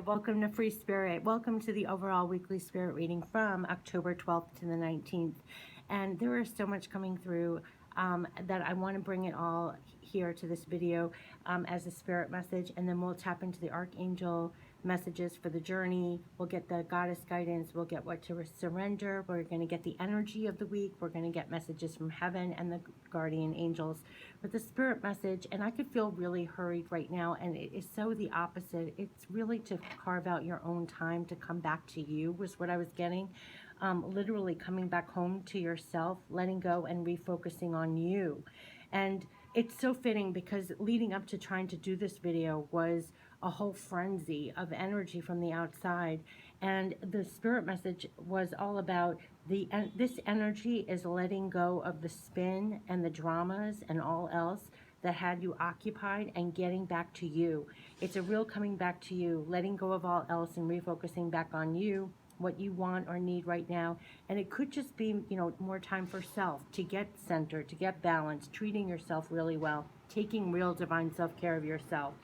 Welcome to Free Spirit. Welcome to the overall weekly spirit reading from October 12th to the 19th. And there is so much coming through that I want to bring it all here to this video as a spirit message. And then we'll tap into the archangel messages for the journey. We'll get the goddess guidance. We'll get what to surrender. We're going to get the energy of the week. We're going to get messages from heaven and the guardian angels with the spirit message. And I could feel really hurried right now, and it is so the opposite. It's really to carve out your own time to come back to you was what I was getting. Literally coming back home to yourself, letting go and refocusing on you. And it's so fitting because leading up to trying to do this video was a whole frenzy of energy from the outside, and the spirit message was all about this energy is letting go of the spin and the dramas and all else that had you occupied and getting back to you. It's a real coming back to you, letting go of all else and refocusing back on you, what you want or need right now. And it could just be, more time for self, to get centered, to get balanced, treating yourself really well, taking real divine self-care of yourself,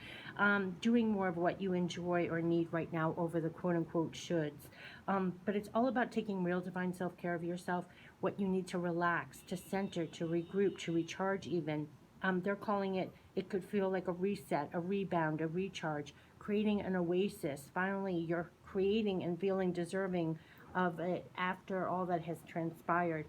doing more of what you enjoy or need right now over the quote-unquote shoulds. But it's all about taking real divine self-care of yourself, what you need to relax, to center, to regroup, to recharge even. They're calling it could feel like a reset, a rebound, a recharge, creating an oasis. Finally, you're creating and feeling deserving of it after all that has transpired.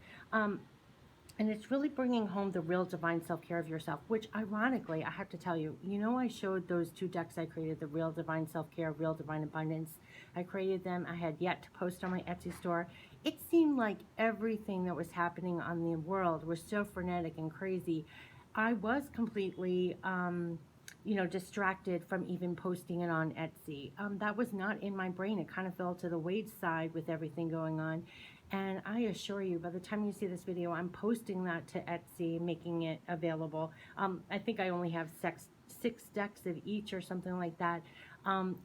And it's really bringing home the real divine self-care of yourself, which ironically, I have to tell you, I showed those two decks I created, the real divine self-care, real divine abundance. I created them. I had yet to post on my Etsy store. It seemed like everything that was happening on the world was so frenetic and crazy. I was completely, distracted from even posting it on Etsy. That was not in my brain. It kind of fell to the wayside with everything going on. And I assure you, by the time you see this video, I'm posting that to Etsy, making it available. I think I only have six decks of each or something like that.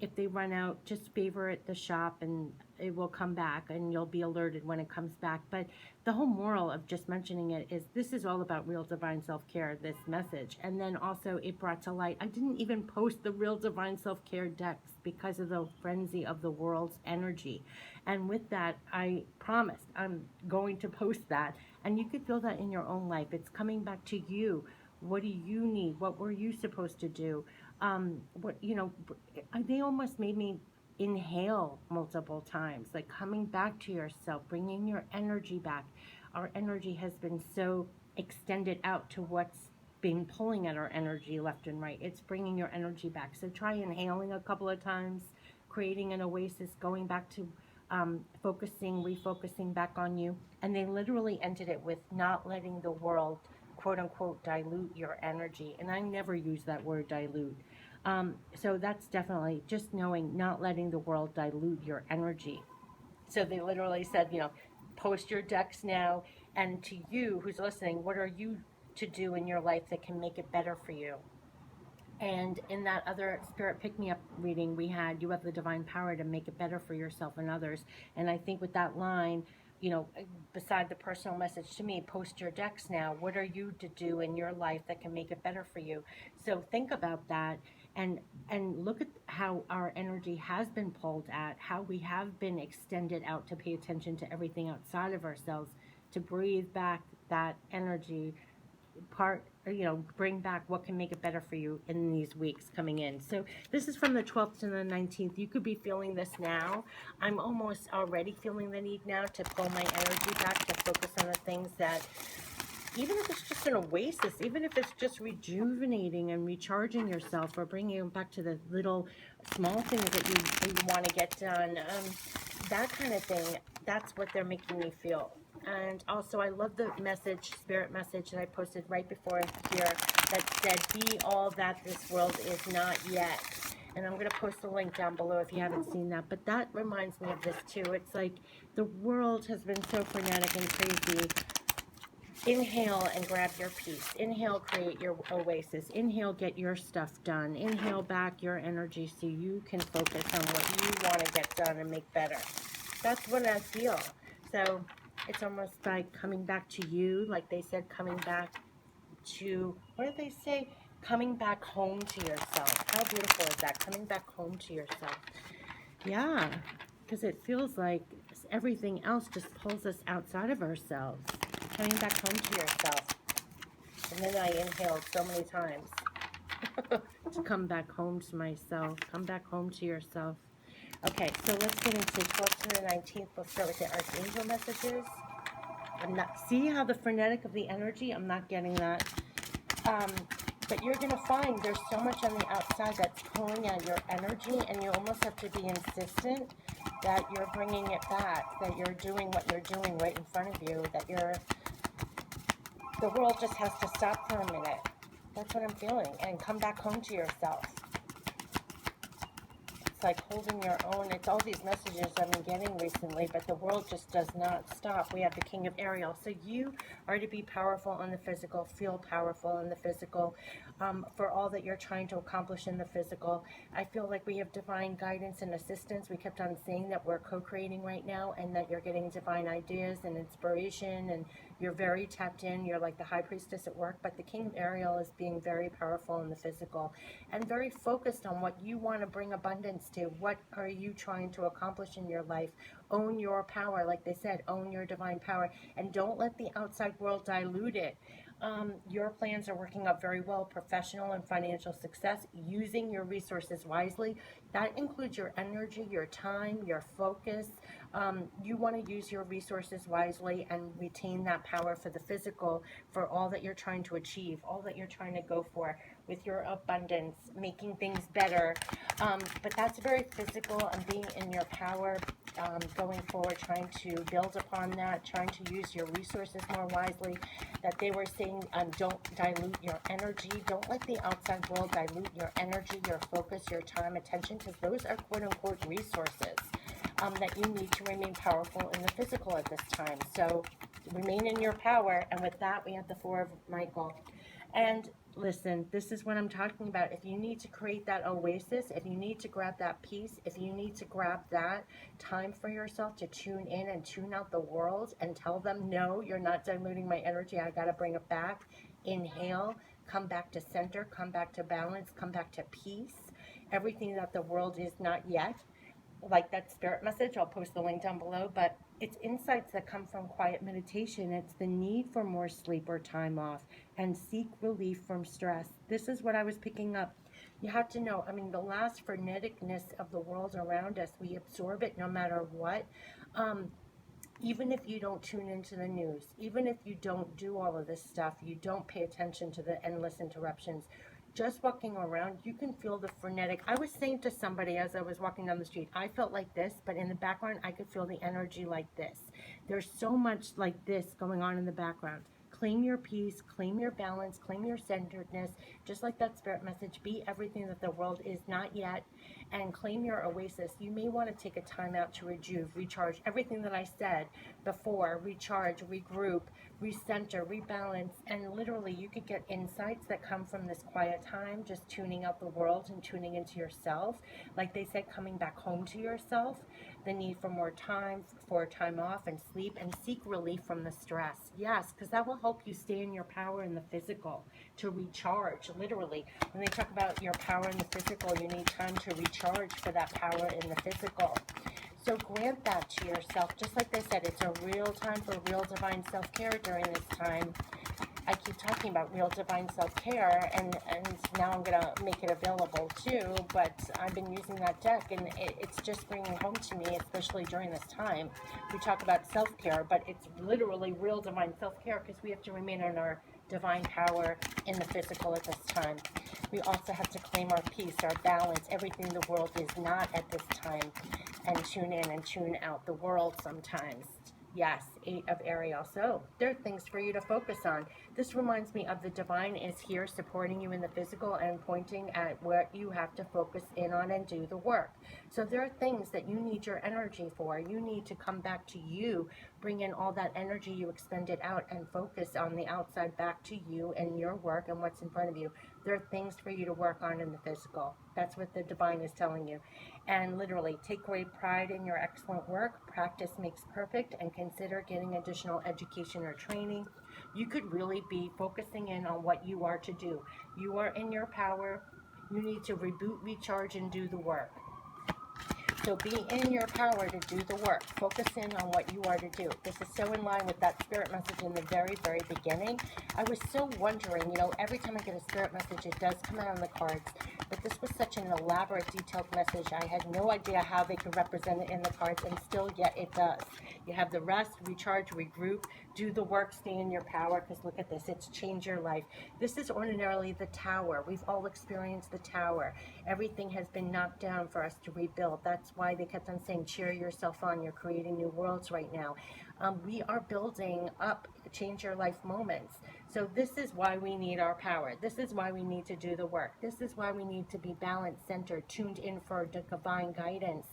If they run out, just favorite the shop and it will come back and you'll be alerted when it comes back. But the whole moral of just mentioning it is this is all about real divine self-care, this message. And then also it brought to light, I didn't even post the real divine self-care decks because of the frenzy of the world's energy. And with that, I promised I'm going to post that. And you could feel that in your own life. It's coming back to you. What do you need? What were you supposed to do? They almost made me inhale multiple times, like coming back to yourself, bringing your energy back. Our energy has been so extended out to what's been pulling at our energy left and right. It's bringing your energy back. So try inhaling a couple of times, creating an oasis, going back to refocusing back on you. And they literally ended it with not letting the world, quote unquote, dilute your energy. And I never use that word dilute. So that's definitely just knowing, not letting the world dilute your energy. So they literally said, post your decks now. And to you who's listening, what are you to do in your life that can make it better for you? And in that other spirit pick-me-up reading we had, you have the divine power to make it better for yourself and others. And I think with that line, beside the personal message to me, post your decks now. What are you to do in your life that can make it better for you? So think about that and look at how our energy has been pulled at, how we have been extended out to pay attention to everything outside of ourselves, to breathe back that energy bring back what can make it better for you in these weeks coming in. So this is from the 12th to the 19th. You could be feeling this now. I'm almost already feeling the need now to pull my energy back, to focus on the things that, even if it's just an oasis, even if it's just rejuvenating and recharging yourself, or bringing you back to the little small things that you want to get done, that kind of thing, that's what they're making me feel. And also, I love the spirit message that I posted right before here that said, be all that this world is not yet. And I'm going to post a link down below if you haven't seen that. But that reminds me of this too. It's like the world has been so frenetic and crazy. Inhale and grab your peace. Inhale, create your oasis. Inhale, get your stuff done. Inhale back your energy so you can focus on what you want to get done and make better. That's what I feel. So it's almost like coming back to you, like they said, coming back to, what did they say? Coming back home to yourself. How beautiful is that? Coming back home to yourself. Yeah, because it feels like everything else just pulls us outside of ourselves. Coming back home to yourself. And then I inhaled so many times to come back home to myself. Come back home to yourself. Okay, so let's get into 12th to the 19th. We'll start with the archangel messages. I'm not, see how the frenetic of the energy? I'm not getting that. Um, but you're going to find there's so much on the outside that's pulling at your energy, and you almost have to be insistent that you're bringing it back, that you're doing what you're doing right in front of you, that the world just has to stop for a minute. That's what I'm feeling, and come back home to yourself. It's like holding your own. It's all these messages I've been getting recently, but the world just does not stop. We have the King of Ariel. So you are to be powerful in the physical, feel powerful in the physical, for all that you're trying to accomplish in the physical. I feel like we have divine guidance and assistance. We kept on saying that we're co-creating right now, and that you're getting divine ideas and inspiration, and you're very tapped in. You're like the high priestess at work, but the King of Ariel is being very powerful in the physical and very focused on what you want to bring abundance to. What are you trying to accomplish in your life? Own your power. Like they said, own your divine power, and don't let the outside world dilute it. Your plans are working out very well. Professional and financial success, using your resources wisely. That includes your energy, your time, your focus. You want to use your resources wisely and retain that power for the physical, for all that you're trying to achieve, all that you're trying to go for with your abundance, making things better. But that's very physical, and being in your power, going forward, trying to build upon that, trying to use your resources more wisely. That they were saying, don't dilute your energy. Don't let the outside world dilute your energy, your focus, your time, attention, because those are quote unquote resources that you need to remain powerful in the physical at this time. So remain in your power. And with that, we have the Four of Michael. And listen, this is what I'm talking about. If you need to create that oasis, if you need to grab that peace, if you need to grab that time for yourself to tune in and tune out the world and tell them, no, you're not diluting my energy. I got to bring it back. Inhale, come back to center, come back to balance, come back to peace. Everything that the world is not yet, like that spirit message. I'll post the link down below, but it's insights that come from quiet meditation. It's the need for more sleep or time off, and seek relief from stress. This is what I was picking up. You have to know, I mean, the last freneticness of the world around us, we absorb it no matter what. Even if you don't tune into the news, even if you don't do all of this stuff, you don't pay attention to the endless interruptions, just walking around, you can feel the frenetic. I was saying to somebody as I was walking down the street, I felt like this, but in the background, I could feel the energy like this. There's so much like this going on in the background. Claim your peace, claim your balance, claim your centeredness, just like that spirit message. Be everything that the world is not yet, and claim your oasis. You may want to take a time out to rejuve, recharge, everything that I said before. Recharge, regroup, recenter, rebalance, and literally you could get insights that come from this quiet time, just tuning out the world and tuning into yourself. Like they said, coming back home to yourself, the need for more time, for time off and sleep, and seek relief from the stress. Yes, because that will help you stay in your power in the physical, to recharge. Literally, when they talk about your power in the physical, you need time to recharge for that power in the physical. So grant that to yourself. Just like they said, it's a real time for real divine self-care during this time. I keep talking about real divine self-care, and now I'm going to make it available too, but I've been using that deck, and it's just bringing home to me, especially during this time. We talk about self-care, but it's literally real divine self-care, because we have to remain in our divine power in the physical at this time. We also have to claim our peace, our balance, everything the world is not at this time, and tune in and tune out the world sometimes. Yes, 8 of Ariel. So there are things for you to focus on. This reminds me of the divine is here supporting you in the physical and pointing at what you have to focus in on and do the work. So there are things that you need your energy for. You need to come back to you, bring in all that energy you expended out, and focus on the outside back to you and your work and what's in front of you. There are things for you to work on in the physical. That's what the divine is telling you. And literally, take great pride in your excellent work. Practice makes perfect, and consider getting additional education or training. You could really be focusing in on what you are to do. You are in your power. You need to reboot, recharge, and do the work. So be in your power to do the work. Focus in on what you are to do. This is so in line with that spirit message in the very, very beginning. I was so wondering, you know, every time I get a spirit message, it does come out on the cards. But this was such an elaborate, detailed message. I had no idea how they could represent it in the cards, and still yet it does. You have the rest, recharge, regroup, do the work, stay in your power, because look at this, it's change your life. This is ordinarily the tower. We've all experienced the tower. Everything has been knocked down for us to rebuild. That's why they kept on saying, cheer yourself on. You're creating new worlds right now. We are building up change your life moments. So this is why we need our power. This is why we need to do the work. This is why we need to be balanced, centered, tuned in for divine guidance,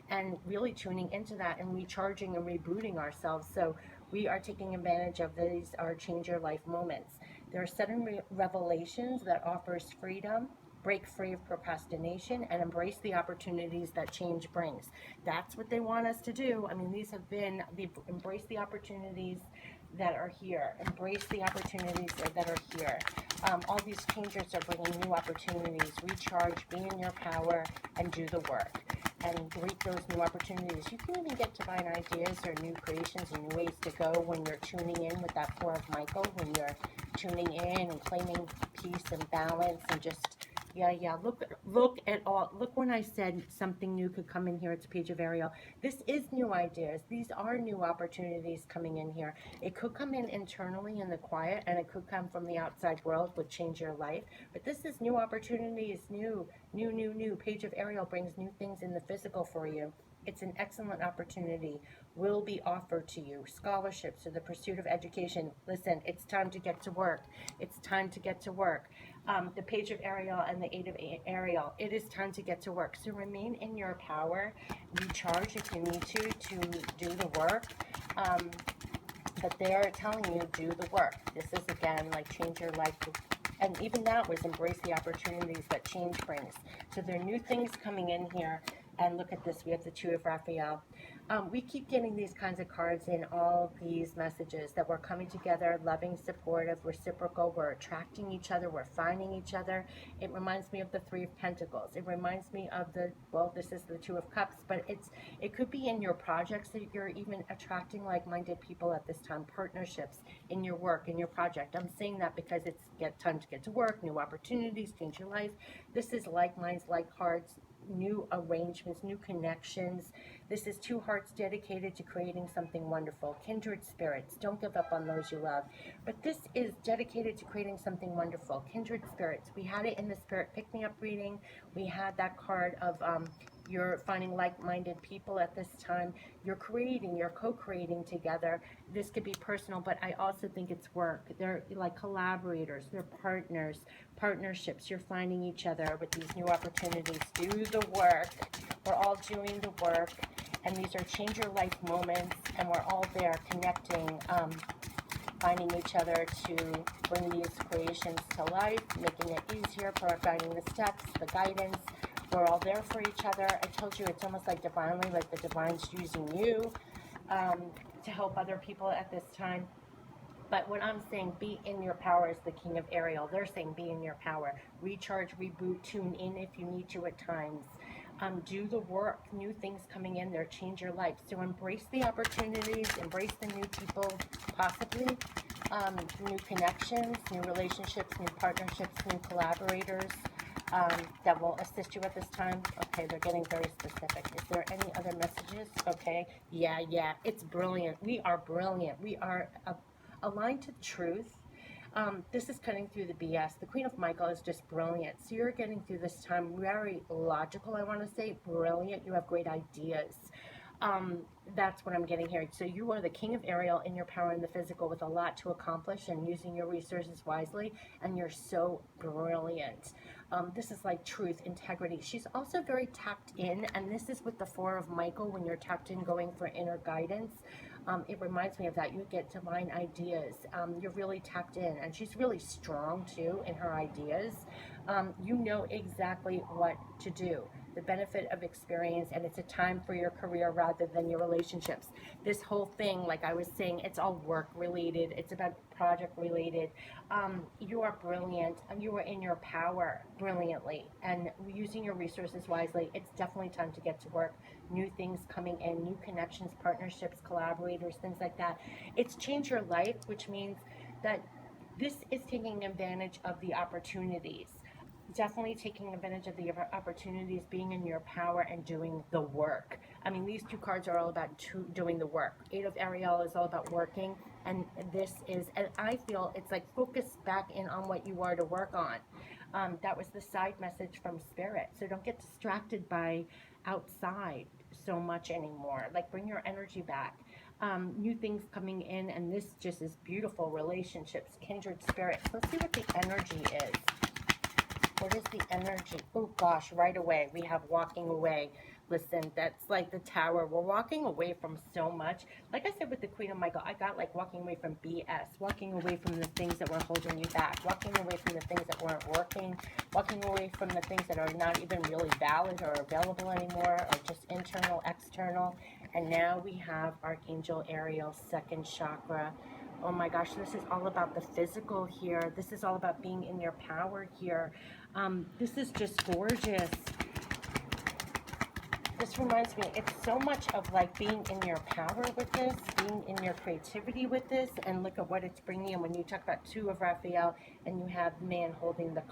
and really tuning into that and recharging and rebooting ourselves. So we are taking advantage of these our change your life moments. There are 7 revelations that offers freedom. Break free of procrastination and embrace the opportunities that change brings. That's what they want us to do. I mean, these have been, embrace the opportunities that are here. Embrace the opportunities that are here. All these changes are bringing new opportunities. Recharge, be in your power, and do the work. And greet those new opportunities. You can even get divine ideas or new creations and new ways to go when you're tuning in with that 4 of Michael, when you're tuning in and claiming peace and balance and just look at all. Look, when I said something new could come in here, it's a page of Ariel. This is new ideas. These are new opportunities coming in here. It could come in internally in the quiet, and it could come from the outside world, would change your life. But this is new opportunities, new. Page of Ariel brings new things in the physical for you. It's an excellent opportunity, will be offered to you. Scholarships or the pursuit of education. Listen, it's time to get to work. It's time to get to work. The page of Ariel and the 8 of Ariel. It is time to get to work. So remain in your power. Recharge if you need to do the work. But they are telling you, do the work. This is, again, like change your life. And even that was embrace the opportunities that change brings. So there are new things coming in here. And look at this, we have the 2 of Raphael. We keep getting these kinds of cards in all these messages that we're coming together, loving, supportive, reciprocal, we're attracting each other, we're finding each other. It reminds me of the 3 of Pentacles. It reminds me of the, well, this is the 2 of Cups, but it could be in your projects that you're even attracting like-minded people at this time, partnerships in your work, in your project. I'm saying that because it's time to get to work, new opportunities, change your life. This is like minds, like hearts, new arrangements, new connections. This is 2 hearts dedicated to creating something wonderful. Kindred spirits. Don't give up on those you love. But this is dedicated to creating something wonderful. Kindred spirits. We had it in the spirit pick-me-up reading. We had that card of you're finding like-minded people at this time. You're creating, you're co-creating together. This could be personal, but I also think it's work. They're like collaborators, they're partners, partnerships. You're finding each other with these new opportunities. Do the work. We're all doing the work, and these are change your life moments, and we're all there connecting, finding each other to bring these creations to life, making it easier, providing the steps, the guidance. We're all there for each other. I told you it's almost like divinely, like the divine's using you to help other people at this time. But what I'm saying, be in your power, is the King of Ariel. They're saying be in your power. Recharge, reboot, tune in if you need to at times. Do the work, new things coming in there, change your life. So embrace the opportunities, embrace the new people, possibly, new connections, new relationships, new partnerships, new collaborators that will assist you at this time. Okay, they're getting very specific. Is there any other messages? Okay, yeah, it's brilliant. We are brilliant. We are aligned to truth. This is cutting through the BS. The Queen of Michael is just brilliant. So you're getting through this time very logical, I want to say. Brilliant. You have great ideas. That's what I'm getting here. So you are the King of Ariel in your power in the physical with a lot to accomplish and using your resources wisely. And you're so brilliant. This is like truth, integrity. She's also very tapped in. And this is with the 4 of Michael when you're tapped in going for inner guidance. It reminds me of that. You get divine ideas. You're really tapped in. And she's really strong, too, in her ideas. You know exactly what to do. the benefit of experience, and it's a time for your career rather than your relationships. This whole thing, like I was saying, it's all work related, it's about project related. You are brilliant, and you are in your power brilliantly, and using your resources wisely. It's definitely time to get to work. New things coming in, new connections, partnerships, collaborators, things like that. It's changed your life, which means that this is taking advantage of the opportunities. Definitely taking advantage of the opportunities, being in your power and doing the work. I mean, these two cards are all about doing the work. Eight of Ariel is all about working, and this is, and I feel it's like focus back in on what you are to work on. That was the side message from Spirit. So don't get distracted by outside so much anymore. Like, bring your energy back. New things coming in, and this just is beautiful. Relationships, kindred spirits. Let's see what the energy is. What is the energy? Oh gosh, right away we have walking away. Listen, that's like the Tower. We're walking away from so much. Like I said with the Queen of Michael, I got like walking away from BS, walking away from the things that were holding you back, walking away from the things that weren't working, walking away from the things that are not even really valid or available anymore, or just internal, external. And now we have Archangel Ariel, second chakra. Oh my gosh, this is all about the physical here. This is all about being in your power here. This is just gorgeous. This reminds me, it's so much of like being in your power with this, being in your creativity with this, and look at what it's bringing in. When you talk about two of Raphael and you have man holding the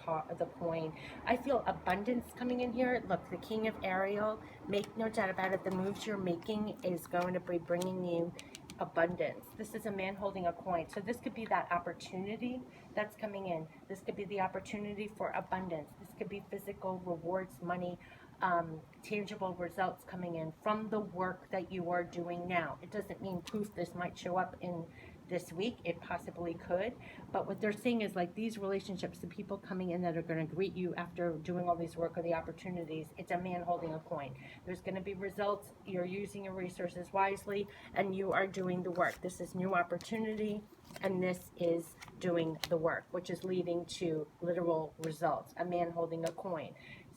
coin, I feel abundance coming in here. Look, the King of Ariel, make no doubt about it, the moves you're making is going to be bringing you abundance. This is a man holding a coin. So this could be that opportunity that's coming in. This could be the opportunity for abundance. This could be physical rewards, money, tangible results coming in from the work that you are doing now. It doesn't mean poof, this might show up in this week. It possibly could, but what they're saying is like these relationships, the people coming in that are going to greet you after doing all these work, or the opportunities, it's a man holding a coin. There's going to be results. You're using your resources wisely, and you are doing the work. This is new opportunity, and this is doing the work, which is leading to literal results. A man holding a coin.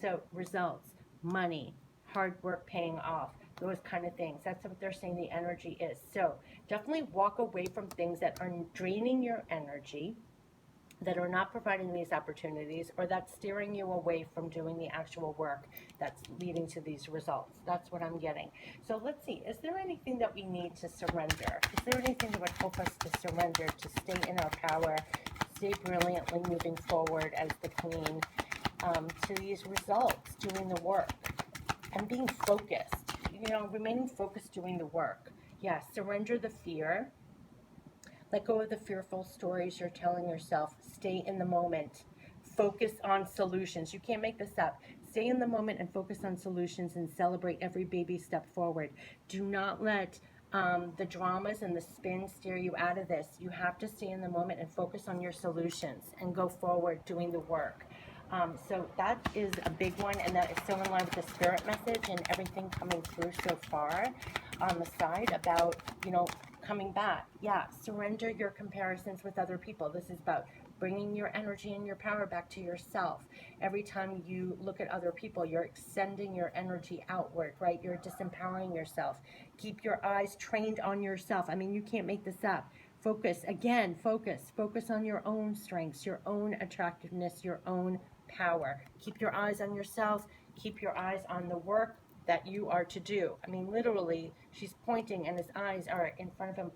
So results, money, hard work paying off, those kind of things. That's what they're saying the energy is. So definitely walk away from things that are draining your energy, that are not providing these opportunities, or that's steering you away from doing the actual work that's leading to these results. That's what I'm getting. So let's see, is there anything that we need to surrender? Is there anything that would help us to surrender, to stay in our power, stay brilliantly moving forward as the queen, to these results, doing the work, and being focused, remaining focused, doing the work. Yeah, surrender the fear. Let go of the fearful stories you're telling yourself. Stay in the moment. Focus on solutions. You can't make this up. Stay in the moment and focus on solutions, and celebrate every baby step forward. Do not let the dramas and the spin steer you out of this. You have to stay in the moment and focus on your solutions and go forward doing the work. So that is a big one, and that is so in line with the spirit message and everything coming through so far on the side about, coming back. Yeah, surrender your comparisons with other people. This is about bringing your energy and your power back to yourself. Every time you look at other people, you're extending your energy outward, right? You're disempowering yourself. Keep your eyes trained on yourself. I mean, you can't make this up. Focus, again, focus on your own strengths, your own attractiveness, your own power. Keep your eyes on yourself. Keep your eyes on the work that you are to do. I mean, literally, she's pointing and his eyes are in front of him.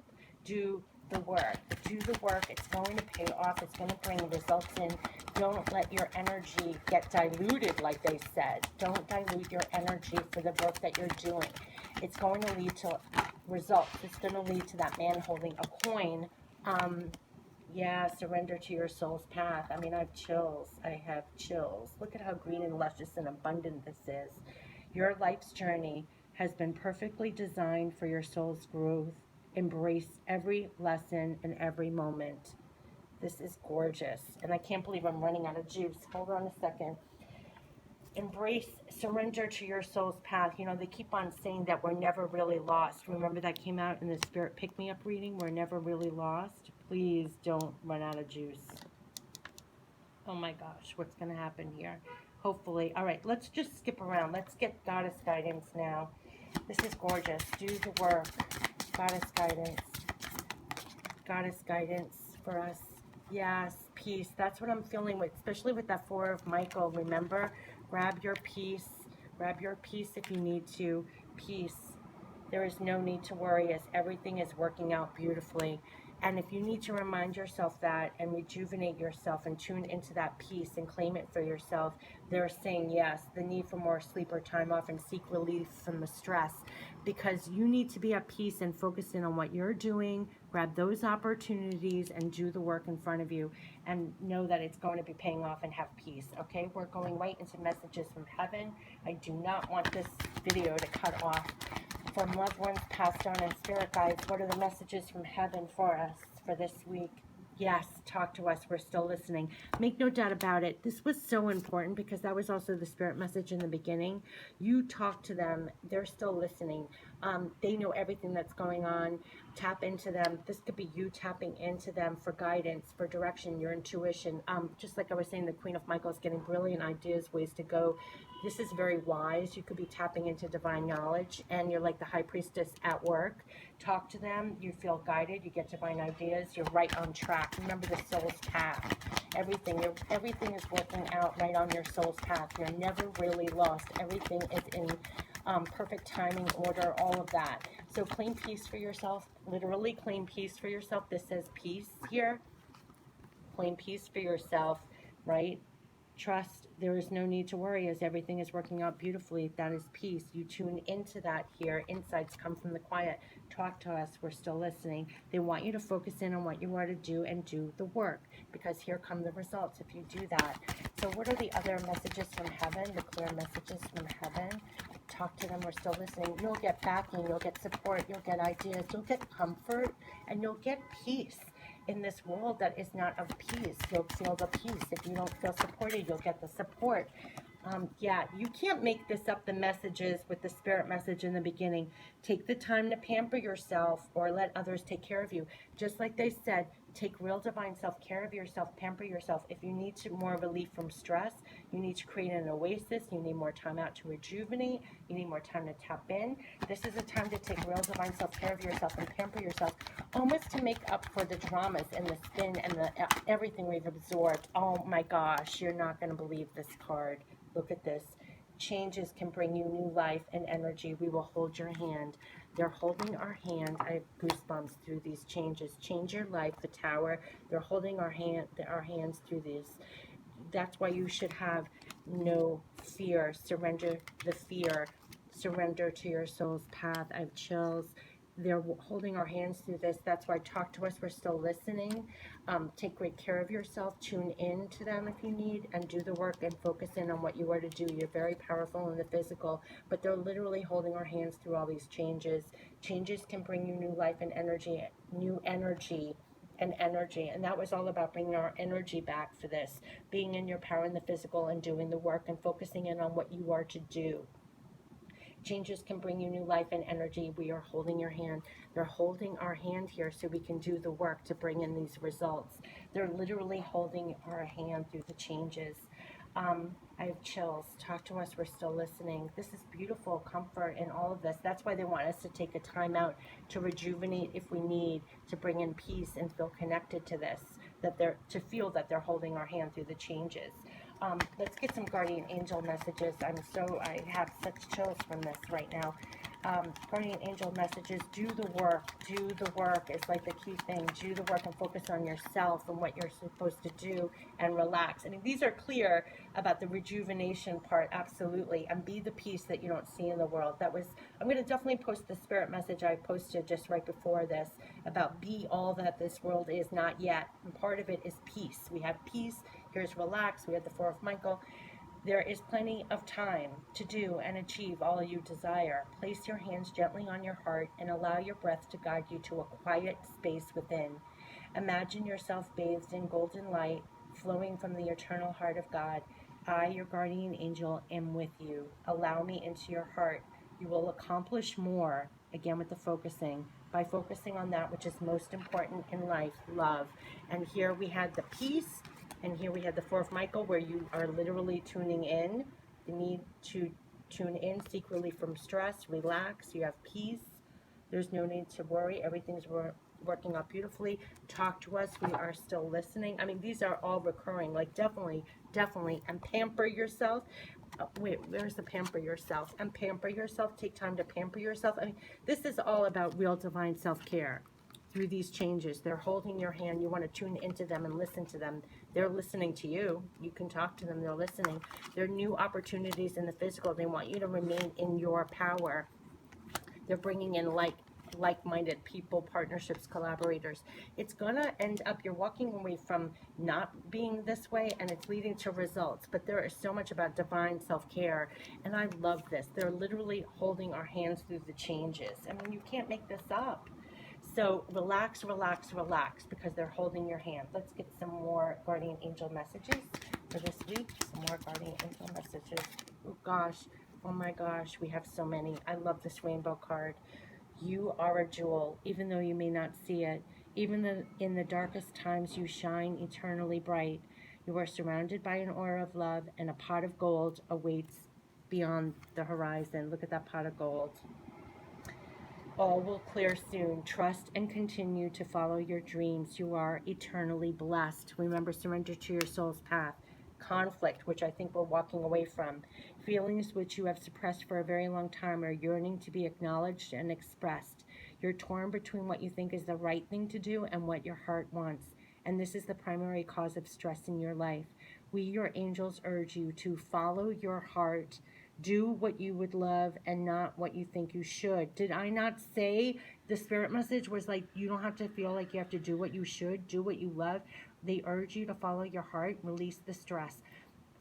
Do the work. Do the work. It's going to pay off. It's going to bring results in. Don't let your energy get diluted, like they said. Don't dilute your energy for the work that you're doing. It's going to lead to results. It's going to lead to that man holding a coin. Yeah, surrender to your soul's path. I mean, I have chills. Look at how green and luscious and abundant this is. Your life's journey has been perfectly designed for your soul's growth. Embrace every lesson and every moment. This is gorgeous. And I can't believe I'm running out of juice. Hold on a second. Embrace, surrender to your soul's path. They keep on saying that we're never really lost. Remember that came out in the Spirit Pick-Me-Up reading? We're never really lost. Please don't run out of juice. Oh my gosh, what's going to happen here? hopefully. All right, let's just skip around. Let's get goddess guidance now. This is gorgeous. Do the work. Goddess guidance. Goddess guidance for us. Yes, peace. That's what I'm feeling with, especially with that Four of Michael. Remember, grab your peace. Grab your peace if you need to. Peace. There is no need to worry as everything is working out beautifully. And if you need to remind yourself that and rejuvenate yourself and tune into that peace and claim it for yourself, they're saying yes, the need for more sleep or time off and seek relief from the stress, because you need to be at peace and focus in on what you're doing, grab those opportunities and do the work in front of you and know that it's going to be paying off and have peace. Okay, we're going right into messages from heaven. I do not want this video to cut off. From loved ones passed on and spirit guides, what are the messages from heaven for us for this week? Yes, talk to us. We're still listening. Make no doubt about it. This was so important because that was also the spirit message in the beginning. You talk to them. They're still listening. They know everything that's going on. Tap into them. This could be you tapping into them for guidance, for direction, your intuition. Just like I was saying, the Queen of Michael is getting brilliant ideas, ways to go. This is very wise. You could be tapping into divine knowledge, and you're like the high priestess at work. Talk to them. You feel guided. You get divine ideas. You're right on track. Remember the soul's path. Everything is working out right on your soul's path. You're never really lost. Everything is in perfect timing, order, all of that. So claim peace for yourself. Literally claim peace for yourself. This says peace here. Claim peace for yourself, right? Trust. There is no need to worry as everything is working out beautifully. That is peace. You tune into that here. Insights come from the quiet. Talk to us. We're still listening. They want you to focus in on what you are to do and do the work, because here come the results if you do that. So what are the other messages from heaven, the clear messages from heaven? Talk to them. We're still listening. You'll get backing. You'll get support. You'll get ideas. You'll get comfort, and you'll get peace. In this world that is not of peace, you'll feel the peace. If you don't feel supported, you'll get the support. Yeah, you can't make this up, the messages with the spirit message in the beginning. Take the time to pamper yourself or let others take care of you. Just like they said, take real divine self-care of yourself, pamper yourself. If you need more relief from stress, you need to create an oasis, you need more time out to rejuvenate, you need more time to tap in. This is a time to take real divine self-care of yourself and pamper yourself, almost to make up for the dramas and the spin and the everything we've absorbed. Oh my gosh, you're not going to believe this card. Look at this. Changes can bring you new life and energy. We will hold your hand. They're holding our hand. I have goosebumps through these changes. Change your life, the Tower. They're holding our hands through this. That's why you should have no fear. Surrender the fear. Surrender to your soul's path. I have chills. They're holding our hands through this. That's why talk to us. We're still listening. Take great care of yourself. Tune in to them if you need, and do the work and focus in on what you are to do. You're very powerful in the physical, but they're literally holding our hands through all these changes. Changes can bring you new life and energy, new energy and energy. And that was all about bringing our energy back for this, being in your power in the physical and doing the work and focusing in on what you are to do. Changes can bring you new life and energy. We are holding your hand. They're holding our hand here so we can do the work to bring in these results. They're literally holding our hand through the changes. I have chills. Talk to us. We're still listening. This is beautiful comfort in all of this. That's why they want us to take a time out to rejuvenate if we need, to bring in peace and feel connected to this, to feel that they're holding our hand through the changes. Let's get some guardian angel messages. I have such chills from this right now. Guardian angel messages, do the work. Do the work is like the key thing. Do the work and focus on yourself and what you're supposed to do and relax. I mean, these are clear about the rejuvenation part, absolutely. And be the peace that you don't see in the world. I'm going to definitely post the spirit message I posted just right before this about be all that this world is not yet. And part of it is peace. We have peace. Here's relax. We have the Four of Michael. There is plenty of time to do and achieve all you desire. Place your hands gently on your heart and allow your breath to guide you to a quiet space within. Imagine yourself bathed in golden light flowing from the eternal heart of God. I, your guardian angel, am with you. Allow me into your heart. You will accomplish more, again with the focusing, by focusing on that which is most important in life, love. And here we had the peace And here we have the Four of Michael, where you are literally tuning in. The need to tune in, seek relief from stress, relax, you have peace. There's no need to worry. Everything's working out beautifully. Talk to us. We are still listening. I mean, these are all recurring. Like, definitely, definitely. And pamper yourself. Wait, where's the pamper yourself? And pamper yourself. Take time to pamper yourself. I mean, this is all about real divine self-care. Through these changes, they're holding your hand. You want to tune into them and listen to them. They're listening to you. You can talk to them. They're listening. There are new opportunities in the physical. They want you to remain in your power. They're bringing in like-minded people, partnerships, collaborators. It's going to end up, you're walking away from not being this way, and it's leading to results. But there is so much about divine self-care, and I love this. They're literally holding our hands through the changes. I mean, you can't make this up. So relax, relax, relax, because they're holding your hand. Let's get some more guardian angel messages for this week. Some more guardian angel messages. Oh gosh, oh my gosh, we have so many. I love this rainbow card. You are a jewel, even though you may not see it. Even in the darkest times, you shine eternally bright. You are surrounded by an aura of love, and a pot of gold awaits beyond the horizon. Look at that pot of gold. All will clear soon. Trust and continue to follow your dreams. You are eternally blessed. Remember, surrender to your soul's path. Conflict, which I think we're walking away from. Feelings which you have suppressed for a very long time are yearning to be acknowledged and expressed. You're torn between what you think is the right thing to do and what your heart wants. And this is the primary cause of stress in your life. We, your angels, urge you to follow your heart. Do what you would love and not what you think you should. Did I not say the spirit message was like, you don't have to feel like you have to do what you should, do what you love. They urge you to follow your heart, release the stress.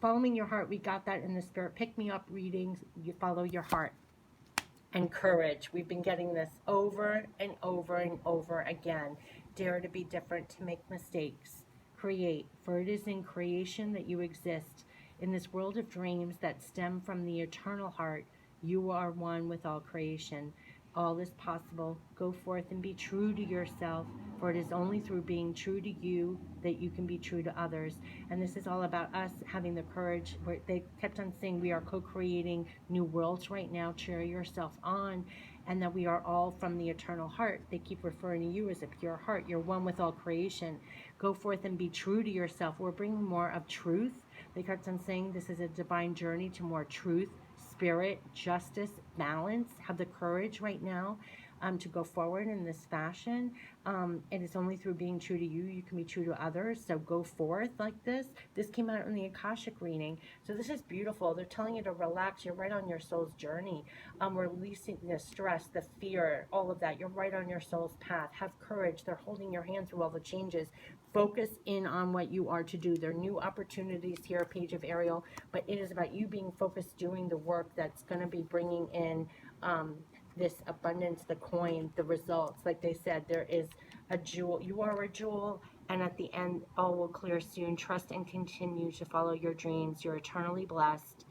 Following your heart, we got that in the spirit pick me up readings. You follow your heart. And courage. We've been getting this over and over and over again. Dare to be different, to make mistakes. Create, for it is in creation that you exist. In this world of dreams that stem from the eternal heart, you are one with all creation. All is possible. Go forth and be true to yourself, for it is only through being true to you that you can be true to others. And this is all about us having the courage. They kept on saying we are co-creating new worlds right now. Cheer yourself on. And that we are all from the eternal heart. They keep referring to you as a pure heart. You're one with all creation. Go forth and be true to yourself. We're bringing more of truth. They kept on saying this is a divine journey to more truth, spirit, justice, balance. Have the courage right now to go forward in this fashion. It is only through being true to you, you can be true to others. So go forth like this. This came out in the Akashic reading. So this is beautiful. They're telling you to relax. You're right on your soul's journey. Releasing the stress, the fear, all of that. You're right on your soul's path. Have courage. They're holding your hand through all the changes. Focus in on what you are to do. There are new opportunities here, Page of Ariel, but it is about you being focused, doing the work that's going to be bringing in this abundance, the coin, the results. Like they said, there is a jewel. You are a jewel, and at the end, all will clear soon. Trust and continue to follow your dreams. You're eternally blessed,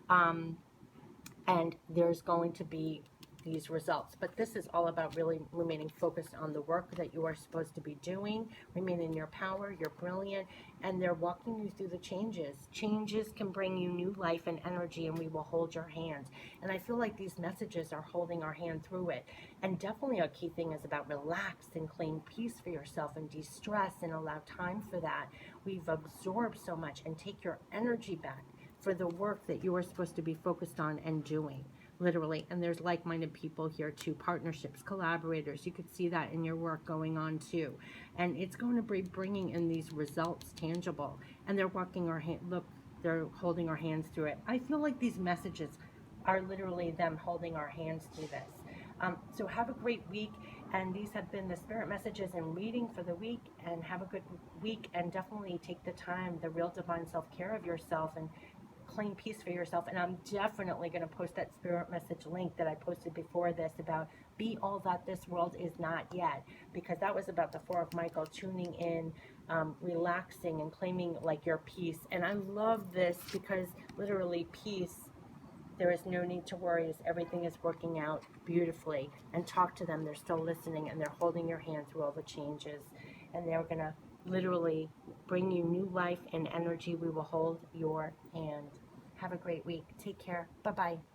and there's going to be these results. But this is all about really remaining focused on the work that you are supposed to be doing. Remain in your power. You're brilliant, and they're walking you through the changes. Changes can bring you new life and energy, and we will hold your hand. And I feel like these messages are holding our hand through it. And definitely a key thing is about relax and claim peace for yourself and de-stress and allow time for that. We've absorbed so much, and take your energy back for the work that you are supposed to be focused on and doing. Literally. And there's like-minded people here too, partnerships, collaborators. You could see that in your work going on too. And it's going to be bringing in these results tangible. And they're walking our hand. Look, they're holding our hands through it. I feel like these messages are literally them holding our hands through this. So have a great week. And these have been the spirit messages and reading for the week. And have a good week. And definitely take the time, the real divine self-care of yourself, and claim peace for yourself. And I'm definitely going to post that spirit message link that I posted before this about be all that this world is not yet, because that was about the Four of Michael, tuning in, relaxing and claiming like your peace. And I love this because literally peace, there is no need to worry, as everything is working out beautifully. And talk to them. They're still listening, and they're holding your hand through all the changes, and they're going to literally bring you new life and energy. We will hold your hand. Have a great week. Take care. Bye-bye.